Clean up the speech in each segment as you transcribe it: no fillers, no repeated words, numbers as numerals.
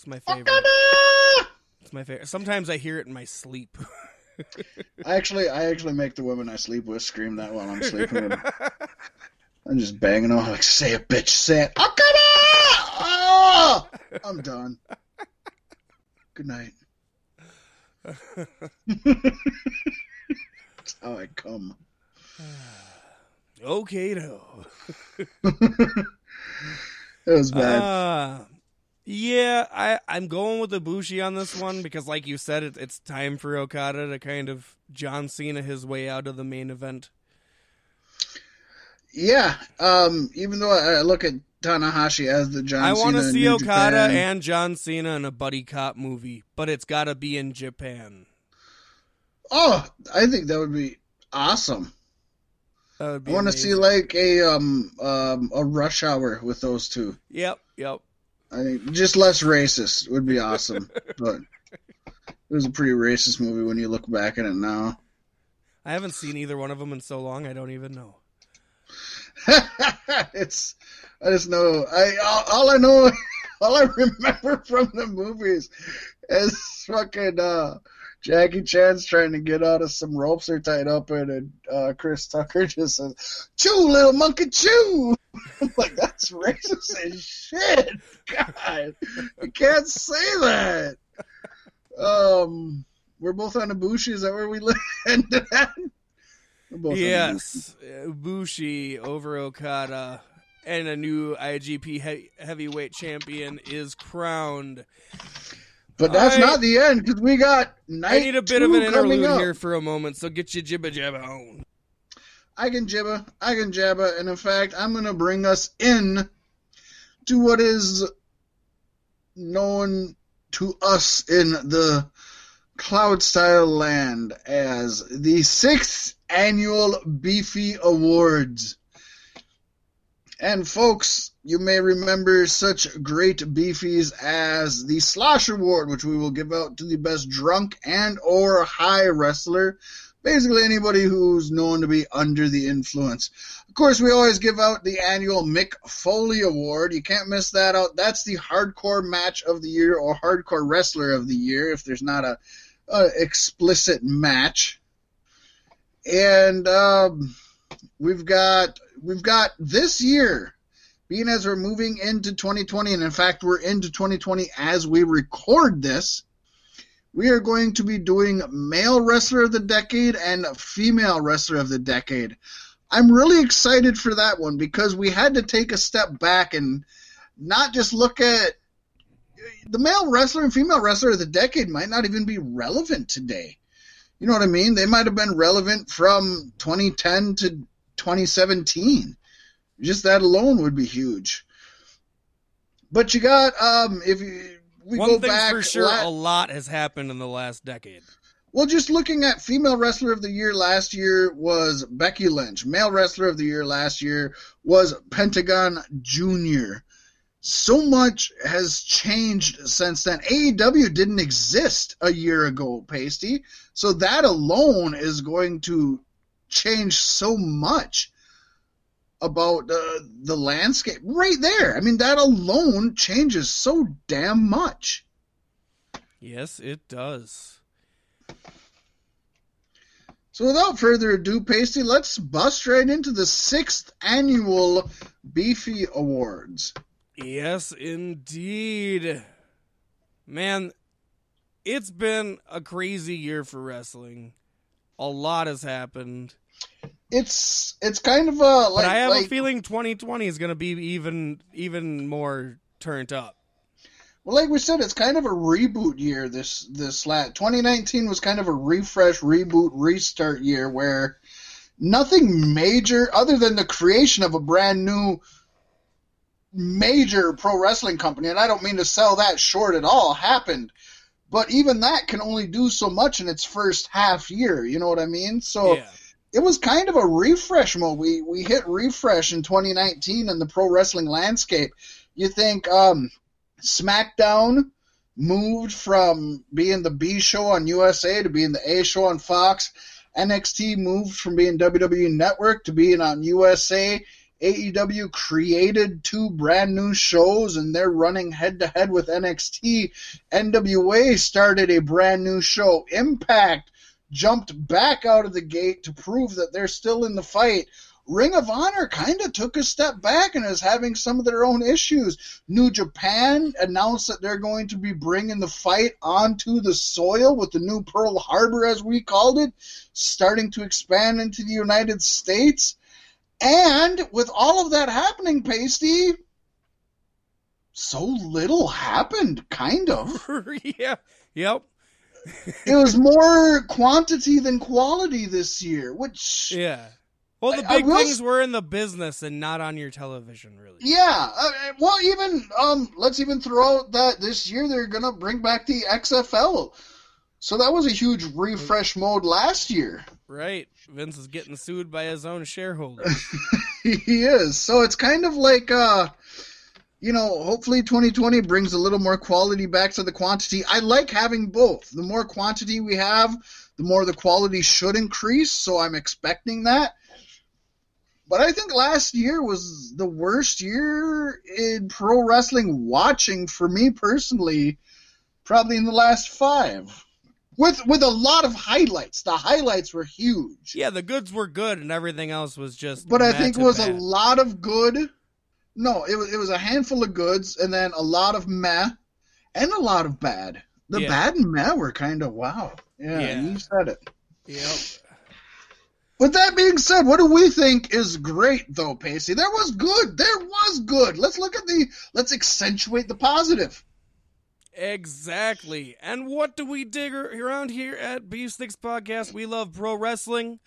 It's my favorite. Okada! It's my favorite. Sometimes I hear it in my sleep. I actually make the women I sleep with scream that while I'm sleeping. I'm just banging on like, say it, bitch, say it. Okada! Oh! I'm done. Good night. That's how I come. Okay, though. That was bad. Yeah, I'm going with Ibushi on this one because, like you said, it's time for Okada to kind of John Cena his way out of the main event. Yeah, even though I look at Tanahashi as the John Cena. I want to see New Okada Japan. and John Cena in a buddy cop movie, but it's got to be in Japan. I think that would be awesome. That would be I want to amazing. see like a Rush Hour with those two. Yep. I think just less racist would be awesome. But it was a pretty racist movie when you look back at it now. I haven't seen either one of them in so long, I don't even know. I just know all I remember from the movies is fucking Jackie Chan's trying to get out of some ropes they're tied up in, and Chris Tucker just says, "Chew, little monkey, chew." I'm like, that's racist as shit. God, you can't say that. We're both on Ibushi. Is that where we landed at? Yes, Ibushi over Okada, and a new IGP heavyweight champion is crowned. But that's not the end, because we got night I need a bit of an interlude up here for a moment, so get your jibba jabba on. I can jabba, and in fact, I'm going to bring us in to what is known to us in the Cloud Style land as the 6th Annual Beefy Awards. And folks, you may remember such great beefies as the Slosh Award, which we will give out to the best drunk and or high wrestler. Basically anybody who's known to be under the influence. Of course, we always give out the annual Mick Foley Award. You can't miss that out. That's the hardcore match of the year or hardcore wrestler of the year if there's not a explicit match. And we've got this year, being as we're moving into 2020, and in fact we're into 2020 as we record this, we are going to be doing Male Wrestler of the Decade and Female Wrestler of the Decade. I'm really excited for that one because we had to take a step back and not just look at the Male Wrestler and Female Wrestler of the Decade might not even be relevant today. You know what I mean? They might have been relevant from 2010 to 2017. Just that alone would be huge. But you got, we One go thing's back for sure, a lot has happened in the last decade. Well, just looking at Female Wrestler of the Year last year was Becky Lynch. Male Wrestler of the Year last year was Pentagon Jr. So much has changed since then. AEW didn't exist a year ago, Pasty. So that alone is going to change so much about the landscape right there. I mean, that alone changes so damn much. Yes, it does. So without further ado, Pasty, let's bust right into the 6th Annual Beefy Awards. Yes, indeed. Man, it's been a crazy year for wrestling. A lot has happened. It's kind of a but I have a feeling 2020 is going to be even more turned up. Well, like we said, it's kind of a reboot year. This 2019 was kind of a refresh, reboot, restart year where nothing major other than the creation of a brand new major pro wrestling company, and I don't mean to sell that short at all, happened. But even that can only do so much in its first half year. You know what I mean? So. Yeah. It was kind of a refresh mode. We hit refresh in 2019 in the pro wrestling landscape. You think SmackDown moved from being the B show on USA to being the A show on Fox. NXT moved from being WWE Network to being on USA AEW created 2 brand new shows, and they're running head-to-head with NXT. NWA started a brand new show. Impact jumped back out of the gate to prove that they're still in the fight. Ring of Honor kind of took a step back and is having some of their own issues. New Japan announced that they're going to be bringing the fight onto the soil with the new Pearl Harbor, as we called it, starting to expand into the United States. And with all of that happening, Pasty, so little happened, kind of. Yeah, yep. It was more quantity than quality this year, which... Yeah. Well, the big things were in the business and not on your television, really. Yeah. Well, even let's even throw out that this year they're going to bring back the XFL. So that was a huge refresh mode last year. Right. Vince is getting sued by his own shareholders. He is. So it's kind of like, hopefully 2020 brings a little more quality back to the quantity. I like having both. The more quantity we have, the more the quality should increase. So I'm expecting that. But I think last year was the worst year in pro wrestling watching for me personally, probably in the last 5. With a lot of highlights. The highlights were huge. Yeah, the goods were good and everything else was just But I think it was bad. a lot of good. No, it was a handful of goods and then a lot of meh and a lot of bad. The bad and meh were kind of wow. Yeah, you said it. Yep. With that being said, what do we think is great, though, Pacey? There was good. Let's accentuate the positive. Exactly. And what do we dig around here at Beef Sticks Podcast? We love pro wrestling,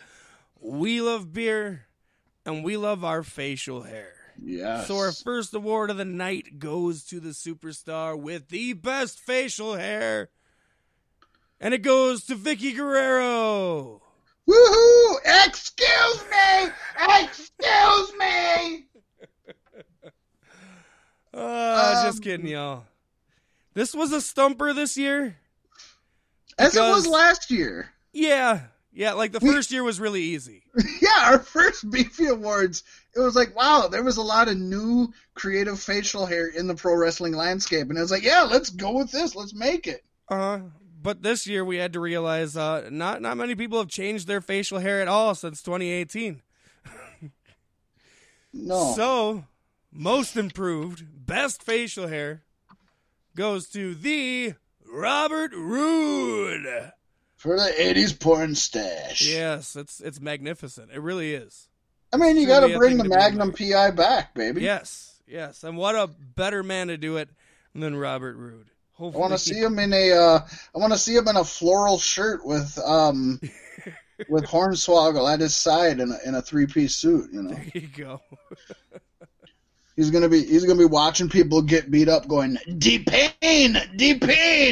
we love beer, and we love our facial hair. Yes. So our first award of the night goes to the superstar with the best facial hair, and it goes to Vicky Guerrero. Woohoo! Excuse me! Just kidding, y'all. This was a stumper this year. As it was last year. Yeah, like the first year was really easy. Yeah, our first Beefy Awards, it was like, wow, there was a lot of new creative facial hair in the pro wrestling landscape. And it was like, yeah, let's go with this. Let's make it. But this year we had to realize not many people have changed their facial hair at all since 2018. No. So, most improved, best facial hair goes to the Robert Roode. For the 80s porn stash. Yes, it's magnificent. It really is. I mean, you got to bring the Magnum PI back, baby. Yes. And what a better man to do it than Robert Roode. Hopefully. I want to see him in a floral shirt with with Hornswoggle at his side in a 3-piece suit, There you go. He's gonna be watching people get beat up, going D-Pain.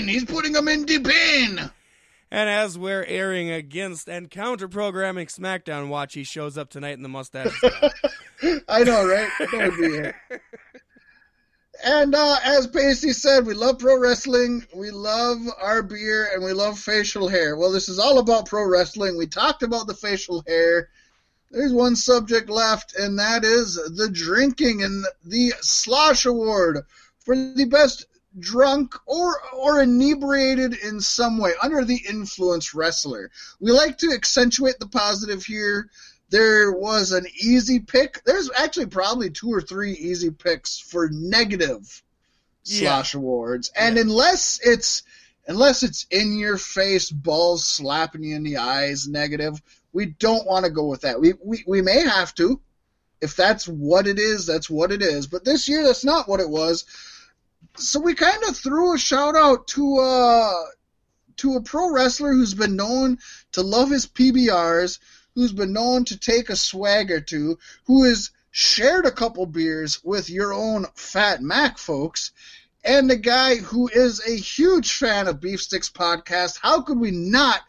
He's putting them in D-Pain. And as we're airing against and counter-programming SmackDown watch, he shows up tonight in the mustache style. I know, right? That would be it. And as Pacey said, we love pro wrestling, we love our beer, and we love facial hair. Well, this is all about pro wrestling. We talked about the facial hair. There's one subject left, and that is the drinking and the Slosh Award for the best drunk or inebriated in some way, under the influence wrestler. We like to accentuate the positive here. There was an easy pick. There's actually probably 2 or 3 easy picks for negative Slosh Awards. And unless it's in your face, balls slapping you in the eyes, negative, we don't want to go with that. We may have to. If that's what it is, that's what it is. But this year, that's not what it was. So we kind of threw a shout out to a pro wrestler who's been known to love his PBRs, who's been known to take a swag or two, who has shared a couple beers with your own Fat Mac folks, and a guy who is a huge fan of Beef Sticks Podcast. How could we not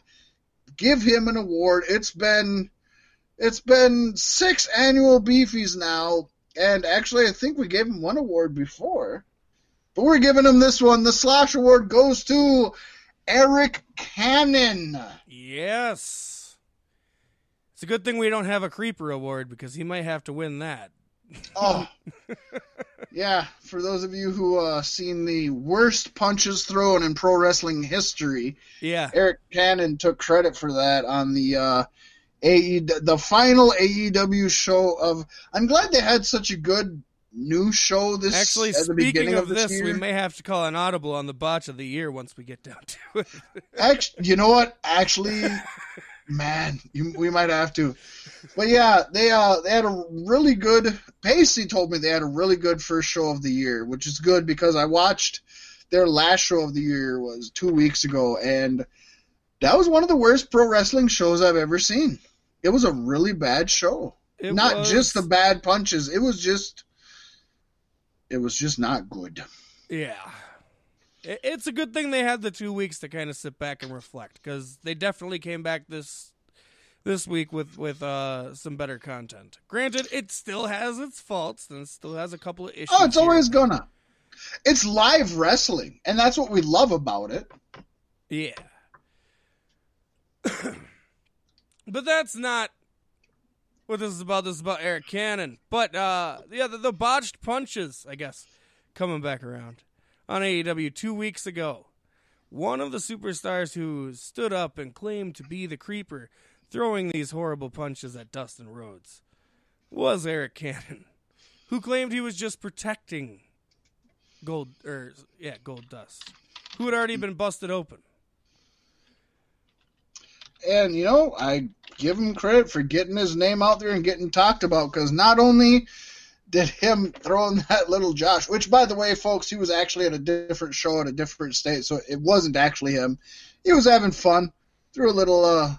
give him an award? It's been 6 annual Beefies now, and actually I think we gave him one award before. But we're giving him this one. The Slosh Award goes to Eric Cannon. Yes. It's a good thing we don't have a Creeper Award because he might have to win that. Oh, yeah. For those of you who seen the worst punches thrown in pro wrestling history, Yeah. Eric Cannon took credit for that on the the final AEW show of. I'm glad they had such a good new show this. Actually, at the beginning speaking of this, year. we may have to call an audible on the botch of the year once we get down to it. Actually, you know what? Actually, man, we might have to. But yeah, they had a really good. Pacey told me they had a really good first show of the year, which is good because I watched their last show of the year was 2 weeks ago, and that was one of the worst pro wrestling shows I've ever seen. It was a really bad show. Not just the bad punches. It was just not good. Yeah. It's a good thing they had the 2 weeks to kind of sit back and reflect, because they definitely came back this week with some better content. Granted, it still has its faults and it still has a couple of issues. Oh, it's always gonna. It's live wrestling, and that's what we love about it. Yeah. But that's not what this is about. This is about Eric Cannon. But, the botched punches, I guess, coming back around on AEW 2 weeks ago. One of the superstars who stood up and claimed to be the creeper throwing these horrible punches at Dustin Rhodes was Eric Cannon, who claimed he was just protecting Gold Dust, who had already been busted open. And, I give him credit for getting his name out there and getting talked about, because not only did him throwing that little Josh, which, by the way, folks, he was actually at a different show at a different state, so it wasn't actually him. He was having fun. Threw a little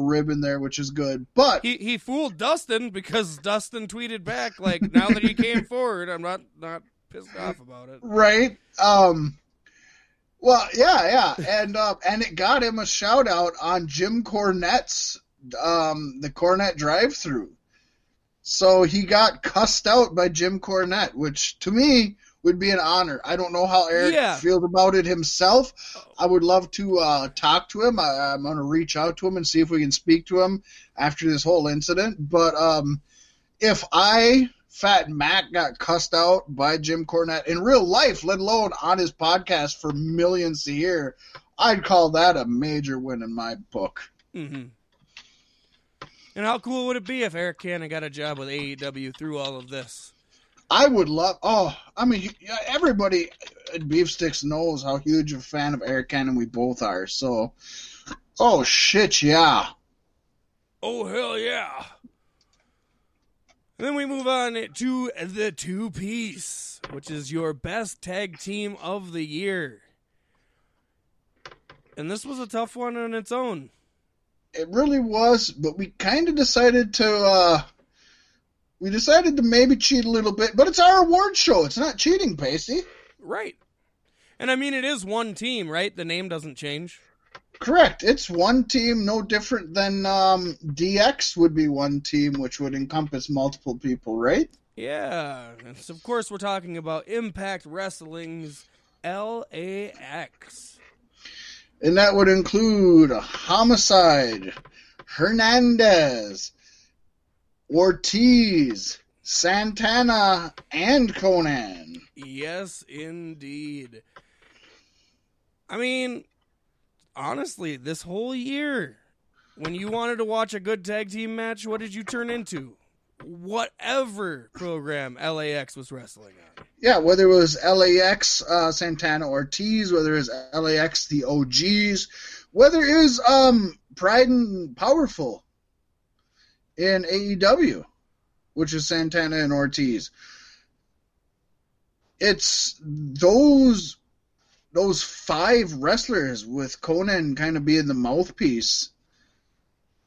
rib in there, which is good. But he fooled Dustin, because Dustin tweeted back, like, now that he came forward, I'm not pissed off about it. Right. Well, yeah. And it got him a shout out on Jim Cornette's the Cornette drive-thru. So he got cussed out by Jim Cornette, which to me would be an honor. I don't know how Eric feels about it himself. I would love to talk to him. I'm going to reach out to him and see if we can speak to him after this whole incident. But if Fat Mac got cussed out by Jim Cornette in real life, let alone on his podcast for millions a year, I'd call that a major win in my book. Mm-hmm. And how cool would it be if Eric Cannon got a job with AEW through all of this? I would love. Everybody at Beefsticks knows how huge a fan of Eric Cannon we both are. So, oh shit, yeah. Oh hell yeah. And then we move on to the two-piece, which is your best tag team of the year. And this was a tough one on its own. It really was, but we kind of decided to maybe cheat a little bit, but it's our award show. It's not cheating, Pacey. Right. And I mean, it is one team, right? The name doesn't change. Correct. It's one team, no different than DX would be one team, which would encompass multiple people, right? Yeah. And so, of course, we're talking about Impact Wrestling's LAX. And that would include Homicide, Hernandez, Ortiz, Santana, and Conan. Yes, indeed. I mean, honestly, this whole year, when you wanted to watch a good tag team match, what did you turn into? Whatever program LAX was wrestling on. Yeah, whether it was LAX, Santana Ortiz, whether it was LAX, the OGs, whether it was Pride and Powerful in AEW, which is Santana and Ortiz. It's those five wrestlers with Conan kind of being the mouthpiece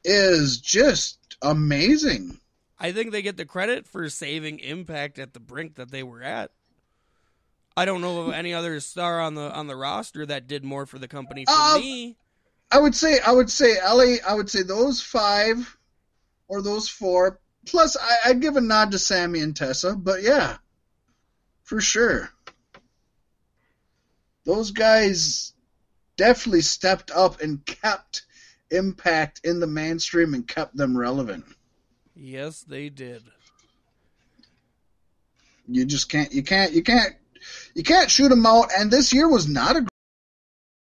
is just amazing. I think they get the credit for saving Impact at the brink that they were at. I don't know of any other star on the roster that did more for the company for me. I would say those five or those four. Plus, I'd give a nod to Sammy and Tessa, but yeah, for sure. Those guys definitely stepped up and kept Impact in the mainstream and kept them relevant. Yes, they did. You just can't shoot them out. And this year was not a